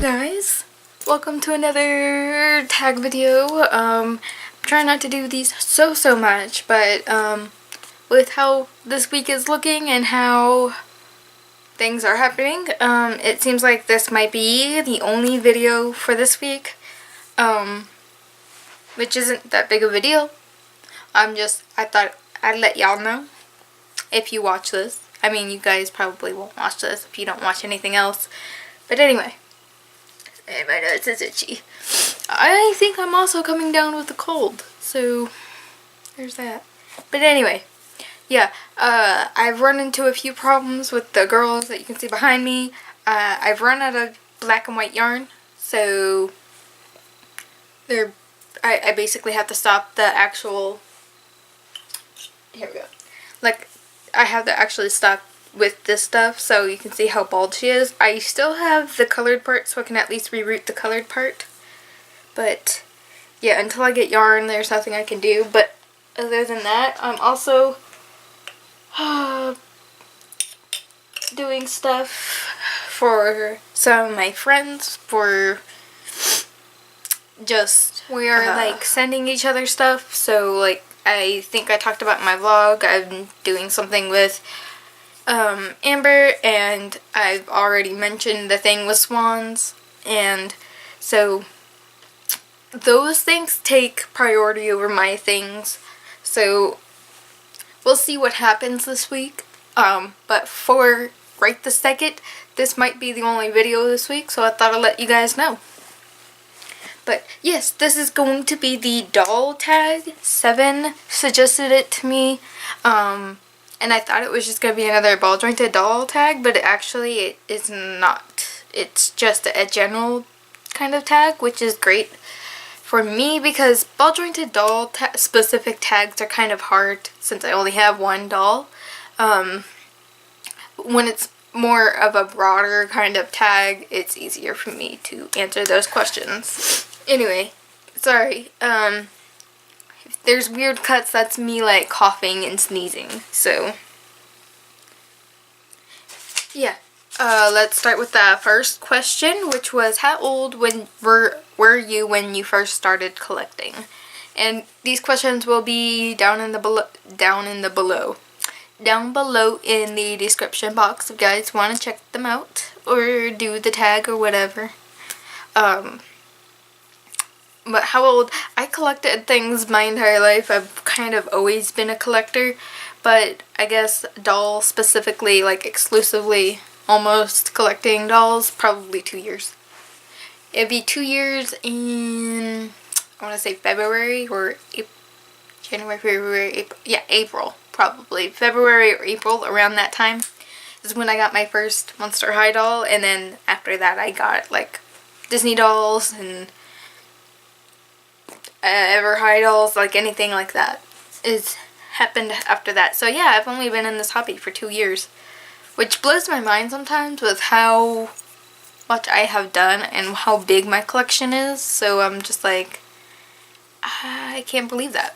guys, welcome to another tag video. I'm trying not to do these so much, but with how this week is looking and how things are happening, it seems like this might be the only video for this week, which isn't that big of a deal. I thought I'd let y'all know if you watch this. I mean, you guys probably won't watch this if you don't watch anything else, but anyway. And my nose is itchy. I think I'm also coming down with a cold, so there's that. But anyway, yeah, I've run into a few problems with the girls that you can see behind me. I've run out of black and white yarn, so I basically have to stop the actual, here we go, like, I have to actually stop with this stuff so you can see how bald she is. I still have the colored part so I can at least reroute the colored part, but yeah, until I get yarn there's nothing I can do. But other than that, I'm also doing stuff for some of my friends, for just, we are like sending each other stuff. So like, I think I talked about in my vlog, I'm doing something with Amber, and I've already mentioned the thing with swans, and so those things take priority over my things, so we'll see what happens this week. But for right this second, this might be the only video this week, so I thought I'd let you guys know. But yes, this is going to be the doll tag. 7 suggested it to me, and I thought it was just going to be another ball jointed doll tag, but it is not. It's just a general kind of tag, which is great for me because ball jointed doll specific tags are kind of hard since I only have one doll. When it's more of a broader kind of tag, it's easier for me to answer those questions. Anyway, sorry. If there's weird cuts, that's me like coughing and sneezing. So yeah, let's start with the first question, which was how old were you when you first started collecting? And these questions will be down below in the description box if you guys want to check them out or do the tag or whatever. But how old? I collected things my entire life. I've kind of always been a collector, but I guess doll specifically, like exclusively almost collecting dolls, probably 2 years. It'd be 2 years in, I want to say February or January, February, April. Yeah, April, probably. February or April, around that time is when I got my first Monster High doll, and then after that I got like Disney dolls and ever high dolls, like anything like that happened after that. So yeah, I've only been in this hobby for 2 years, which blows my mind sometimes with how much I have done and how big my collection is. So I'm just like, I can't believe that.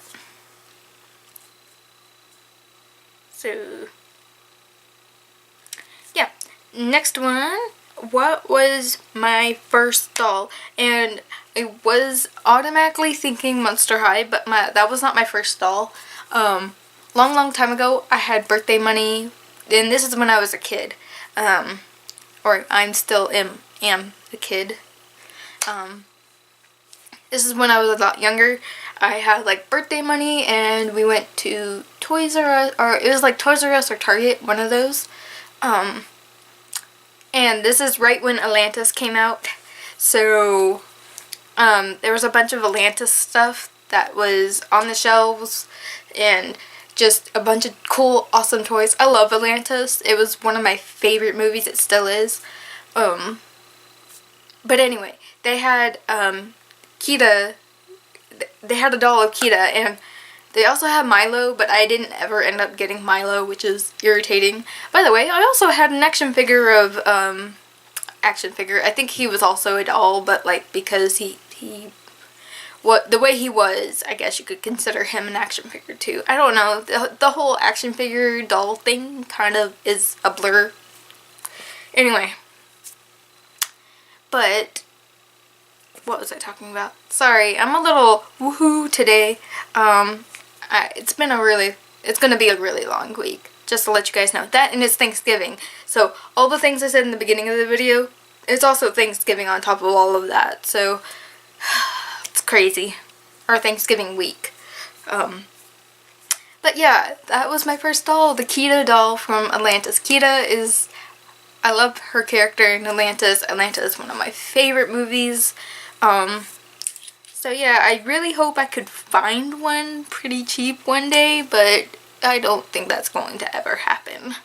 So yeah, next one, what was my first doll? And I was automatically thinking Monster High, but that was not my first doll. Long time ago, I had birthday money, and this is when I was a kid, or I'm still am a kid. This is when I was a lot younger. I had like birthday money, and we went to Toys R Us, or it was like Toys R Us or Target, one of those. And this is right when Atlantis came out, so there was a bunch of Atlantis stuff that was on the shelves, and just a bunch of cool, awesome toys. I love Atlantis. It was one of my favorite movies. It still is. But anyway, they had Kita. They had a doll of Kita, and they also had Milo, but I didn't ever end up getting Milo, which is irritating. By the way, I also had an action figure of I think he was also a doll, but like because the way he was, I guess you could consider him an action figure too. I don't know. The whole action figure doll thing kind of is a blur. Anyway, But what was I talking about? Sorry, I'm a little woohoo today. It's gonna be a really long week, just to let you guys know that, and it's Thanksgiving. So all the things I said in the beginning of the video, it's also Thanksgiving on top of all of that. So it's crazy. Or Thanksgiving week. But yeah, that was my first doll, the Kita doll from Atlantis. I love her character in Atlantis. Atlantis is one of my favorite movies. So yeah, I really hope I could find one pretty cheap one day, but I don't think that's going to ever happen.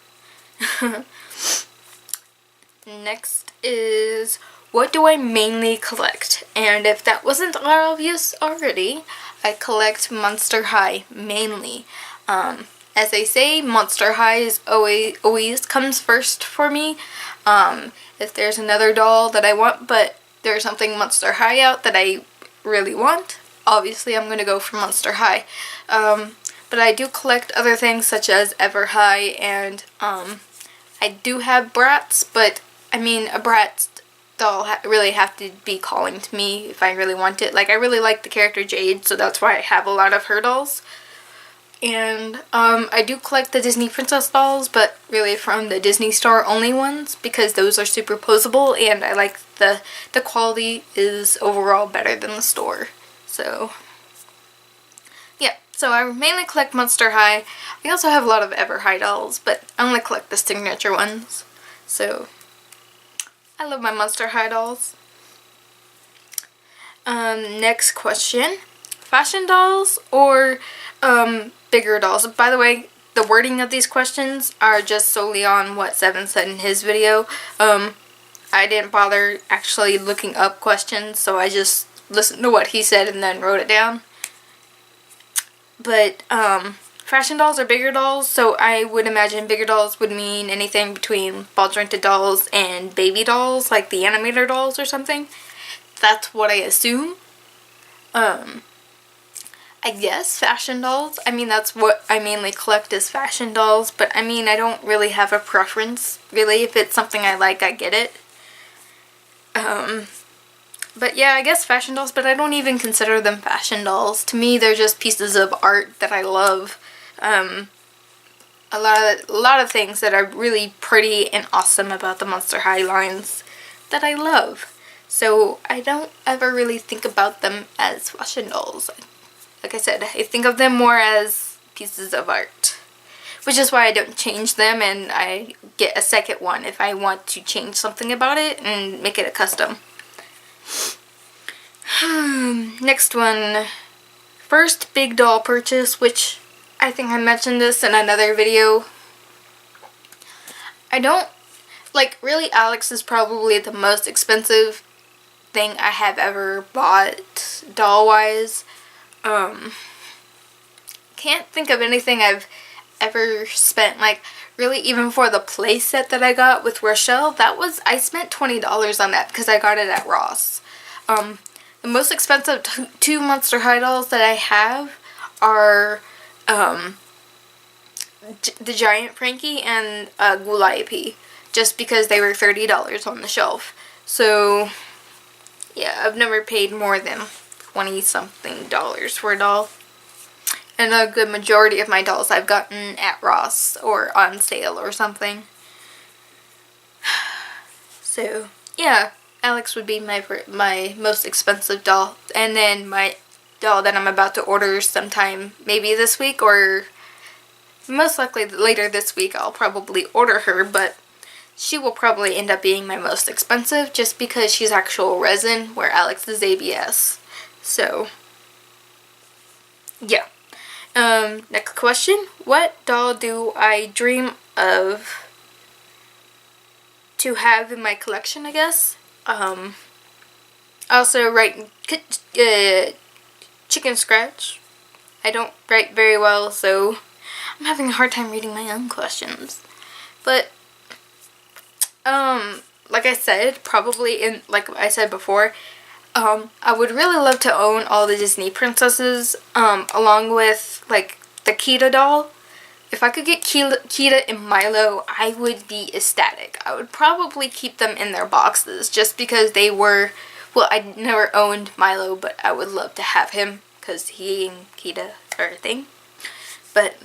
Next is, what do I mainly collect? And if that wasn't obvious already, I collect Monster High mainly. As I say, Monster High is always comes first for me. If there's another doll that I want, but there's something Monster High out that I really want, obviously I'm going to go for Monster High. But I do collect other things such as Ever High, and I do have Bratz, but I mean, a Bratz doll really have to be calling to me if I really want it. Like, I really like the character Jade, so that's why I have a lot of her dolls. And I do collect the Disney Princess dolls, but really from the Disney Store only ones, because those are super posable, and I like the quality is overall better than the store. So yeah, so I mainly collect Monster High. I also have a lot of Ever High dolls, but I only collect the signature ones. So I love my Monster High dolls. Next question. Fashion dolls or bigger dolls? By the way, the wording of these questions are just solely on what Seven said in his video. I didn't bother actually looking up questions, so I just listened to what he said and then wrote it down. But fashion dolls or bigger dolls, so I would imagine bigger dolls would mean anything between Bald's Rented dolls and baby dolls, like the animator dolls or something. That's what I assume. I guess fashion dolls. I mean, that's what I mainly collect is fashion dolls, but I mean, I don't really have a preference, really. If it's something I like, I get it. But yeah, I guess fashion dolls, but I don't even consider them fashion dolls. To me, they're just pieces of art that I love. A lot of things that are really pretty and awesome about the Monster High lines that I love. So I don't ever really think about them as fashion dolls. Like I said, I think of them more as pieces of art, which is why I don't change them, and I get a second one if I want to change something about it and make it a custom. Next one. First big doll purchase, which I think I mentioned this in another video. Really, Alex is probably the most expensive thing I have ever bought doll-wise. Can't think of anything I've ever spent, like, really, even for the playset that I got with Rochelle, I spent $20 on that because I got it at Ross. The most expensive two Monster High dolls that I have are, the Giant Frankie and Gulaipi, just because they were $30 on the shelf. So, yeah, I've never paid more than $20-something for a doll. And a good majority of my dolls I've gotten at Ross or on sale or something. So, yeah, Alex would be my most expensive doll. And then my doll that I'm about to order sometime maybe this week, or most likely later this week I'll probably order her, but she will probably end up being my most expensive just because she's actual resin where Alex is ABS. So, yeah. Next question. What doll do I dream of to have in my collection, I guess? Also write chicken scratch. I don't write very well, so I'm having a hard time reading my own questions. But, like I said, like I said before, I would really love to own all the Disney princesses, along with, like, the Kita doll, if I could get Kita and Milo, I would be ecstatic. I would probably keep them in their boxes just because they were, well, I never owned Milo, but I would love to have him because he and Kita are a thing. But,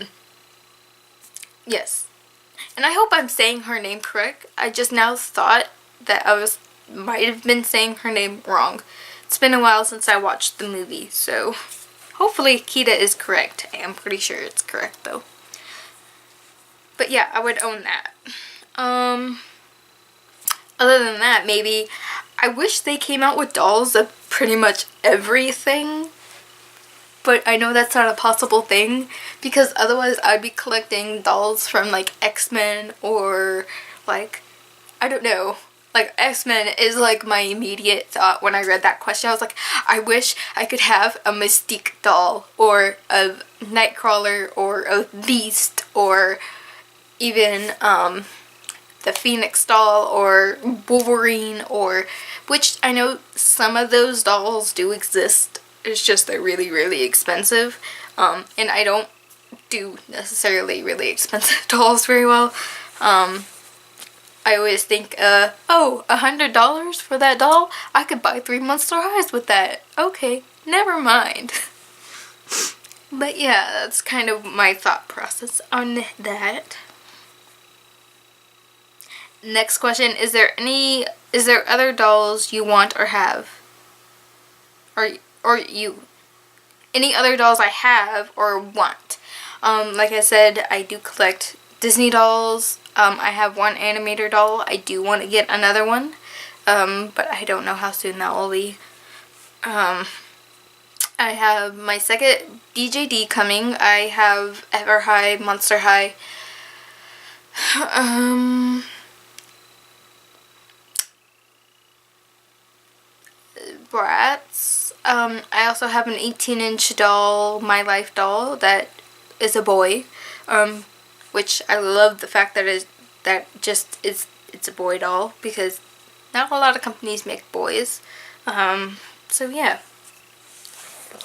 yes. And I hope I'm saying her name correct. I just now thought that might have been saying her name wrong. It's been a while since I watched the movie, so hopefully Kita is correct. I am pretty sure it's correct though. But yeah, I would own that. Other than that, maybe I wish they came out with dolls of pretty much everything. But I know that's not a possible thing because otherwise I'd be collecting dolls from like X-Men or like, I don't know. Like X-Men is like my immediate thought when I read that question. I was like, I wish I could have a Mystique doll or a Nightcrawler or a Beast or even the Phoenix doll or Wolverine, or which I know some of those dolls do exist. It's just they're really, really expensive. And I don't do necessarily really expensive dolls very well. I always think, oh, $100 for that doll? I could buy 3 Monster Highs with that. Okay, never mind. But yeah, that's kind of my thought process on that. Next question, is there other dolls you want or have? Any other dolls I have or want? Like I said, I do collect Disney dolls. I have one animator doll. I do want to get another one, but I don't know how soon that will be. I have my second DJD coming. I have Ever High, Monster High. Bratz. I also have an 18-inch doll, My Life doll, that is a boy. Which I love the fact that it's a boy doll because not a lot of companies make boys. So yeah,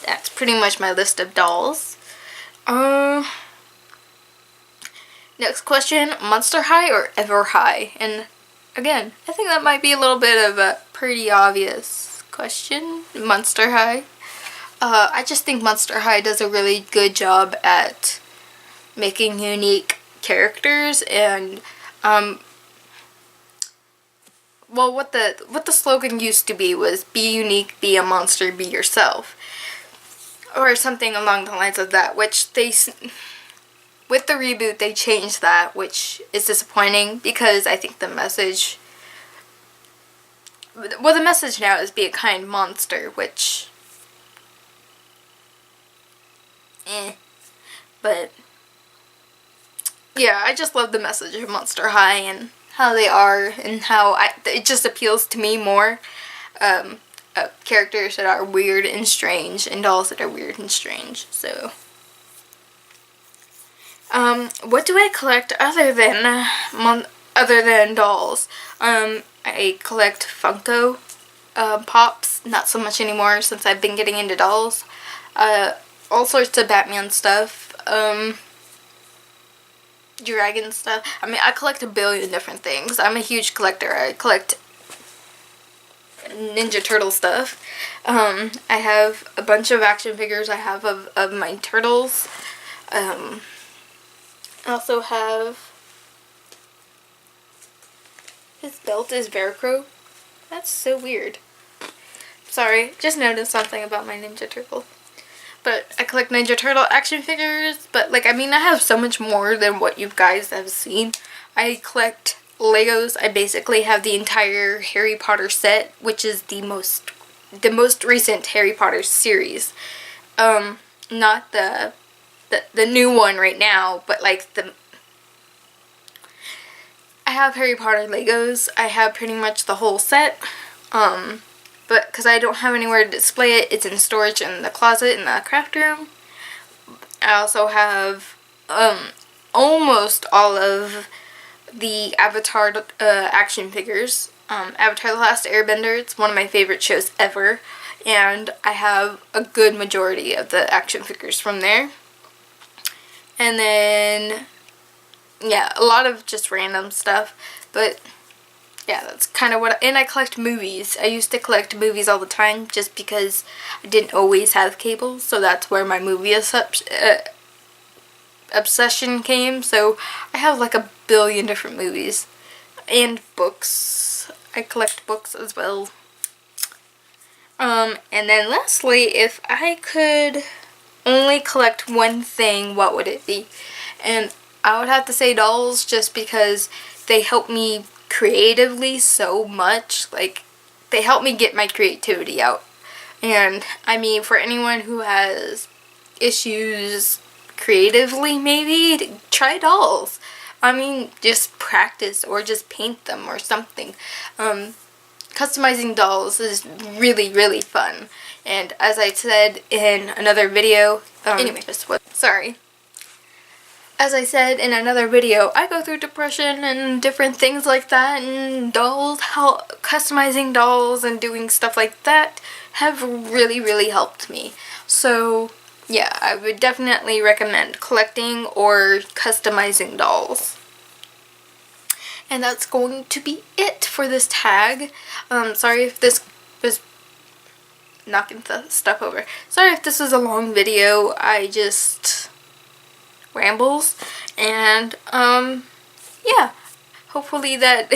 that's pretty much my list of dolls. Next question, Monster High or Ever High? And again, I think that might be a little bit of a pretty obvious question. Monster High. I just think Monster High does a really good job at making unique characters, and well, what the slogan used to be was be unique, be a monster, be yourself, or something along the lines of that, which with the reboot they changed that, which is disappointing because I think the message now is be a kind monster, which but yeah, I just love the message of Monster High and how they are and how it just appeals to me more. Characters that are weird and strange and dolls that are weird and strange. So, what do I collect other than dolls? I collect Funko Pops, not so much anymore since I've been getting into dolls. All sorts of Batman stuff. Dragon stuff. I mean, I collect a billion different things. I'm a huge collector. I collect Ninja Turtle stuff. I have a bunch of action figures I have of my turtles. I also have, his belt is Velcro. That's so weird. Sorry, just noticed something about my Ninja Turtle. But I collect Ninja Turtle action figures, but like, I mean, I have so much more than what you guys have seen. I collect Legos. I basically have the entire Harry Potter set, which is the most recent Harry Potter series. Not the new one right now, but like I have Harry Potter Legos. I have pretty much the whole set. But because I don't have anywhere to display it, it's in storage in the closet in the craft room. I also have almost all of the Avatar action figures. Avatar The Last Airbender, it's one of my favorite shows ever. And I have a good majority of the action figures from there. And then, yeah, a lot of just random stuff. But yeah, that's kind of what, and I collect movies. I used to collect movies all the time just because I didn't always have cable, so that's where my movie obsession came. So I have like a billion different movies. And books. I collect books as well. And then lastly, if I could only collect one thing, what would it be? And I would have to say dolls, just because they help me creatively so much. Like, they help me get my creativity out. And I mean, for anyone who has issues creatively, maybe try dolls. I mean, just practice or just paint them or something. Customizing dolls is really, really fun. And as I said in another video, sorry. As I said in another video, I go through depression and different things like that, and dolls, customizing dolls and doing stuff like that have really, really helped me. So yeah, I would definitely recommend collecting or customizing dolls. And that's going to be it for this tag. Sorry if this was knocking stuff over. Sorry if this was a long video. I just rambles. And yeah, hopefully that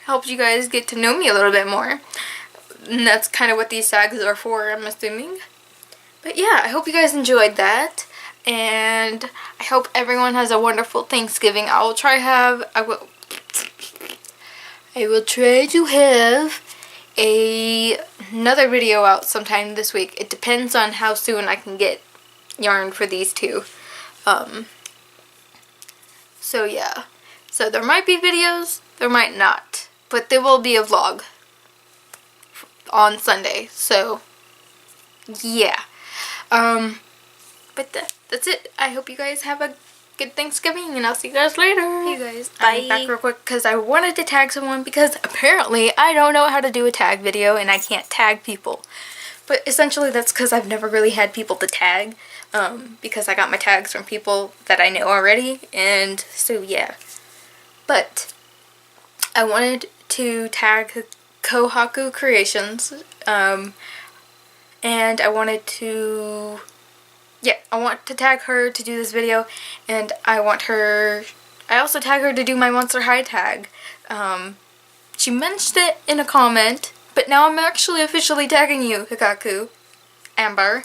helps you guys get to know me a little bit more. And that's kind of what these tags are for, I'm assuming. But yeah, I hope you guys enjoyed that, and I hope everyone has a wonderful Thanksgiving. I will try to have another video out sometime this week. It depends on how soon I can get yarn for these two. So yeah, so there might be videos, there might not, but there will be a vlog on Sunday. So yeah. But that's it. I hope you guys have a good Thanksgiving, and I'll see you guys later. Hey guys, bye. I'm back real quick because I wanted to tag someone, because apparently I don't know how to do a tag video and I can't tag people. But essentially that's because I've never really had people to tag, because I got my tags from people that I know already, and so yeah. But I wanted to tag Kohaku Creations, and I wanted to, I want to tag her to do this video, and I also tag her to do my Monster High tag. She mentioned it in a comment, but now I'm actually officially tagging you, Hikaku. Amber.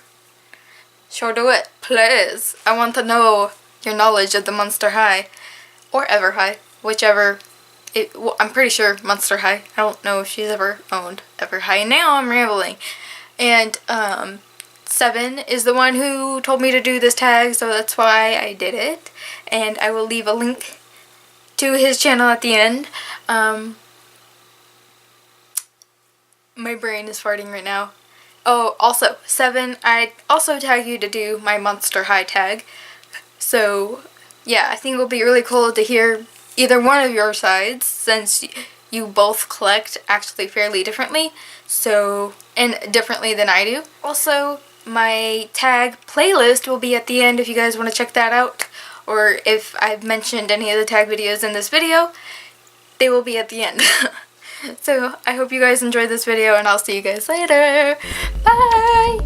Sure do it, please. I want to know your knowledge of the Monster High, or Ever High, whichever. Well, I'm pretty sure Monster High. I don't know if she's ever owned Ever High. Now I'm rambling. And 7 is the one who told me to do this tag, so that's why I did it. And I will leave a link to his channel at the end. My brain is farting right now. Oh, also, 7, I also tag you to do my Monster High tag. So, yeah, I think it will be really cool to hear either one of your sides, since you both collect actually fairly differently, so, and differently than I do. Also, my tag playlist will be at the end if you guys want to check that out, or if I've mentioned any of the tag videos in this video, they will be at the end. So, I hope you guys enjoyed this video, and I'll see you guys later. Bye!